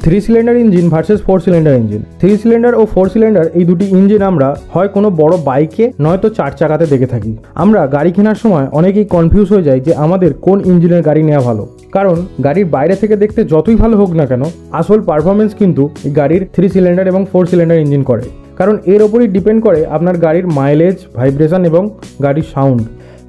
Three cylinder engine versus four cylinder engine. Three cylinder ও four cylinder এই দুটি engine আমরা হয় কোনো বড় বাইকে নয়তো চার চাকাতে দেখে থাকি। আমরা গাড়ি কেনার সময় অনেকেই কনফিউজ হয়ে যায় যে আমাদের কোন ইঞ্জিনের গাড়ি নেওয়া ভালো, কারণ গাড়ির বাইরে থেকে দেখতে যতই ভালো হোক না কেন আসল পারফরমেন্স কিন্তু এই গাড়ির থ্রি সিলিন্ডার এবং ফোর সিলিন্ডার ইঞ্জিন করে, কারণ এর ওপরই ডিপেন্ড করে আপনার গাড়ির মাইলেজ, ভাইব্রেশন এবং গাড়ির sound.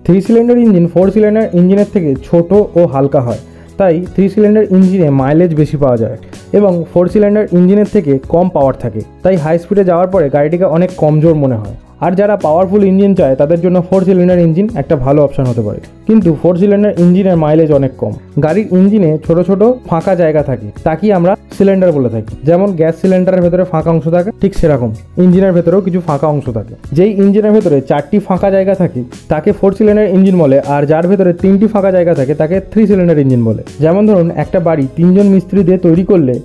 Three cylinder engine four cylinder ইঞ্জিনের থেকে ছোট ও হালকা হয়, তাই থ্রি সিলিন্ডার ইঞ্জিনে মাইলেজ বেশি পাওয়া যায় এবং ফোর সিলিন্ডার ইঞ্জিনের থেকে কম পাওয়ার থাকে, তাই হাই স্পিডে যাওয়ার পরে গাড়িটিকে অনেক কমজোর মনে হয়। আর যারা পাওয়ারফুল ইঞ্জিন চায় তাদের জন্য ফোর সিলিন্ডার ইঞ্জিন একটা ভালো অপশন হতে পারে, কিন্তু ফোর সিলিন্ডার ইঞ্জিনের মাইলেজ অনেক কম। গাড়ির ইঞ্জিনে ছোট ছোট ফাঁকা জায়গা থাকে, তাকেই আমরা সিলিন্ডার বলে থাকি। যেমন গ্যাস সিলিন্ডারের ভেতরে ফাঁকা অংশ থাকে, ঠিক সেরকম ইঞ্জিনের ভেতরেও কিছু ফাঁকা অংশ থাকে। যেই ইঞ্জিনের ভেতরে 4টি ফাঁকা জায়গা থাকে তাকে ফোর সিলিন্ডার ইঞ্জিন বলে, আর যার ভেতরে 3টি ফাঁকা জায়গা থাকে তাকে থ্রি সিলিন্ডার ইঞ্জিন বলে। যেমন ধরুন, একটা বাড়ি 3জন মিস্ত্রি দিয়ে তৈরি করলে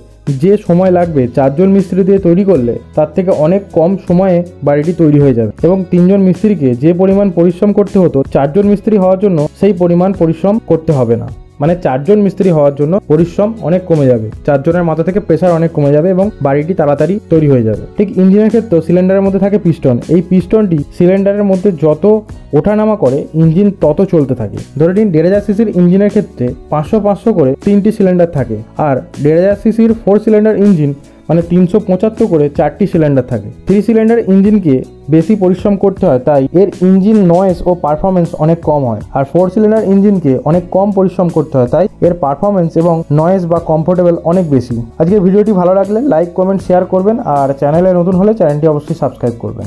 যে সময় লাগবে 4জন মিস্ত্রি দিয়ে তৈরি করলে তার থেকে অনেক কম সময়ে বাড়িটি তৈরি হয়ে যাবে, এবং 3জন মিস্ত্রিকে যে পরিমাণ পরিশ্রম করতে হতো 4জন মিস্ত্রি হওয়ার জন্য সেই পরিমাণ পরিশ্রম করতে হবে না। মানে 4জন মিস্ত্রি হওয়ার জন্য পরিশ্রম অনেক কমে যাবে, 4জনের মাথা থেকে প্রেসার অনেক কমে যাবে এবং বাড়িটি তাড়াতাড়ি তৈরি হয়ে যাবে। ঠিক ইঞ্জিনের ক্ষেত্রেও সিলিন্ডারের মধ্যে থাকে পিস্টন। এই পিস্টনটি সিলিন্ডারের মধ্যে যত ওঠানামা করে ইঞ্জিন তত চলতে থাকে। ধরে নিন 1500 সিসির ইঞ্জিনের ক্ষেত্রে 500 করে 3টি সিলিন্ডার থাকে, আর 1500 সিসির ফোর সিলিন্ডার ইঞ্জিন মানে 375 করে 4টি সিলিন্ডার থাকে। থ্রি সিলিন্ডার ইঞ্জিনকে বেশি পরিশ্রম করতে হয়, তাই এর ইঞ্জিন নয়েজ ও পারফরমেন্স অনেক কম হয়। আর ফোর সিলিন্ডার ইঞ্জিনকে অনেক কম পরিশ্রম করতে হয়, তাই এর পারফরমেন্স এবং নয়েজ বা কমফোর্টেবল অনেক বেশি। আজকের ভিডিওটি ভালো লাগলে লাইক, কমেন্ট, শেয়ার করবেন, আর চ্যানেলে নতুন হলে চ্যানেলটি অবশ্যই সাবস্ক্রাইব করবেন।